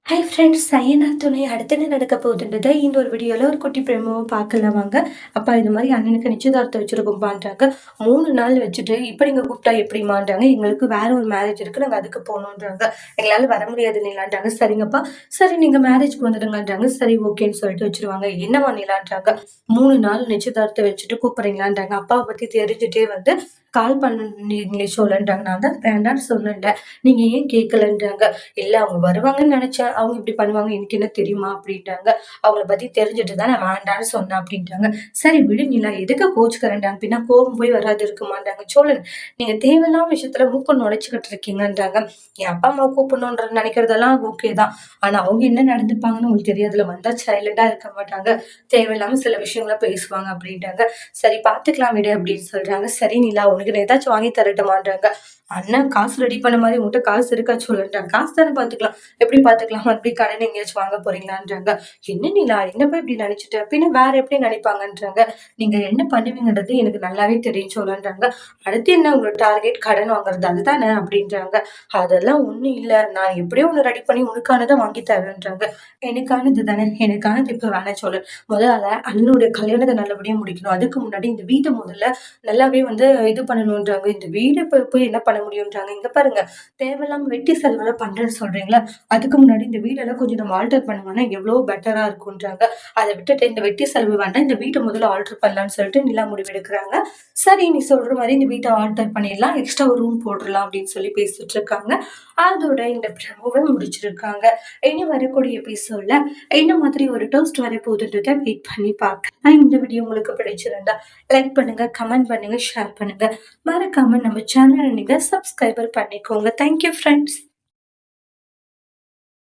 Hi friends, சையனா துணை அடுத்து என்ன நடக்க போகுதுன்றத இந்த ஒரு வீடியோவில் ஒரு குட்டி பிரேமாவை பார்க்கலாம் வாங்க. அப்பா இது மாதிரி அண்ணனுக்கு நிச்சயதார்த்தம் வச்சுருக்கோம்பான்றாங்க. 3 நாள் வச்சுட்டு இப்போ நீங்கள் கூப்பிட்டா எப்படிமான்றாங்க. எங்களுக்கு வேற ஒரு மேரேஜ் இருக்குது, நாங்கள் அதுக்கு போகணுன்றாங்க. எங்களால் வர முடியாது நிலான்றாங்க. சரிங்கப்பா, சரி நீங்கள் மேரேஜ்க்கு வந்துடுங்கன்றாங்க. சரி ஓகேன்னு சொல்லிட்டு வச்சுருவாங்க. என்னம்மா நிலான்றாங்க, 3 நாள் நிச்சயதார்த்தம் வச்சுட்டு கூப்பிட்றீங்களான்றாங்க. அப்பாவை பற்றி தெரிஞ்சுட்டே வந்து கால் பண்ணீங்களே சோழன்றாங்க. நான் தான் வேண்டான்னு சொன்னேன்டேன், நீங்கள் ஏன் கேட்கலன்றாங்க. இல்லை அவங்க வருவாங்கன்னு நினச்சேன், அவங்க இப்படி பண்ணுவாங்க எனக்கு என்ன தெரியுமா அப்படின்ட்டாங்க. அவங்கள பத்தி தெரிஞ்சுட்டு தான் நான் வேண்டான்னு சொன்னேன் அப்படின்ட்டாங்க. சரி விடு நிலா, எதுக்கு கோச்சுக்கிறேன்டாங்க, பின்னா கோபம் போய் வராது இருக்குமான்றாங்க. சோழன், நீங்க தேவையில்லாம விஷயத்துல மூக்க நுழைச்சுக்கிட்டு இருக்கீங்கன்றாங்க. என் அப்பா அம்மா கூப்பிடணுன்ற நினைக்கிறதெல்லாம் ஓகே தான், ஆனா அவங்க என்ன நடந்துப்பாங்கன்னு உங்களுக்கு தெரியாதுல, வந்தா சைலண்டா இருக்க மாட்டாங்க, தேவையில்லாம சில விஷயங்கள பேசுவாங்க அப்படின்ட்டாங்க. சரி பாத்துக்கலாம் விடு அப்படின்னு சொல்றாங்க. சரி நிலா, உனக்கு நான் ஏதாச்சும் வாங்கி தரட்டுமான்றாங்க. அண்ணன் காசு ரெடி பண்ண மாதிரி உங்கள்கிட்ட காசு இருக்கா சொல்லுன்றாங்க. காசு தானே பாத்துக்கலாம், எப்படி பாத்துக்கலாம், மறுபடியும் கடன் எங்கேயாச்சும் வாங்க போறீங்களான்றாங்க. என்ன நீலா, என்ன போய் இப்படி நினைச்சிட்ட, பின்ன வேற எப்படி நினைப்பாங்கன்றாங்க. நீங்க என்ன பண்ணுவீங்கன்றது எனக்கு நல்லாவே தெரியும் சொல்லுன்றாங்க. அடுத்து என்ன உங்களோட டார்கெட், கடன் வாங்குறது அதுதானே அப்படின்றாங்க. அதெல்லாம் ஒண்ணும் இல்ல, நான் எப்படியோ ஒண்ணு ரெடி பண்ணி உனக்கானதை வாங்கி தரேன்றாங்க. எனக்கானது தானே, எனக்கானது இப்ப வேணாம் சொல்லு. முதல்ல அண்ணனுடைய கல்யாணத்தை நல்லபடியா முடிக்கணும், அதுக்கு முன்னாடி இந்த வீட்டை முதல்ல நல்லாவே வந்து இது பண்ணணுன்றாங்க. இந்த வீடு போய் என்ன பண்ண முடியுன்றாங்க. இங்க பாருங்க, தேவையில்லாம வெட்டி செலவெல்லாம் பண்றேன்னு சொல்றீங்களா, அதுக்கு முன்னாடி இந்த வீடெல்லாம் கொஞ்சம் நம்ம ஆல்டர் பண்ணுங்கன்னா எவ்வளவு பெட்டரா இருக்கும்ன்றாங்க. அதை விட்டுட்டு இந்த வெட்டி செலவு வேண்டாம், இந்த வீட்டை முதல்ல ஆல்டர் பண்ணலாம்னு சொல்லிட்டு நிலா முடிவெடுக்கிறாங்க. சரி நீ சொல்ற மாதிரி இந்த வீட்டை ஆல்டர் பண்ணிடலாம், எக்ஸ்ட்ரா ஒரு ரூம் போடலாம் அப்படின்னு சொல்லி பேசிட்டு இருக்காங்க. அதோட இந்த ப்ரோமோவை முடிச்சிருக்காங்க. இனி வரக்கூடிய எபிசோட்ல என்ன மாதிரி ஒரு டோஸ்ட் வர போகுதுன்றத வெயிட் பண்ணி பார்க்கலாம். இந்த வீடியோ உங்களுக்கு பிடிச்சிருந்தா லைக் பண்ணுங்க, கமெண்ட் பண்ணுங்க, ஷேர் பண்ணுங்க. மறக்காம நம்ம சேனலை நீங்க சப்ஸ்கிரைபர் பண்ணிக்கோங்க. Thank you friends.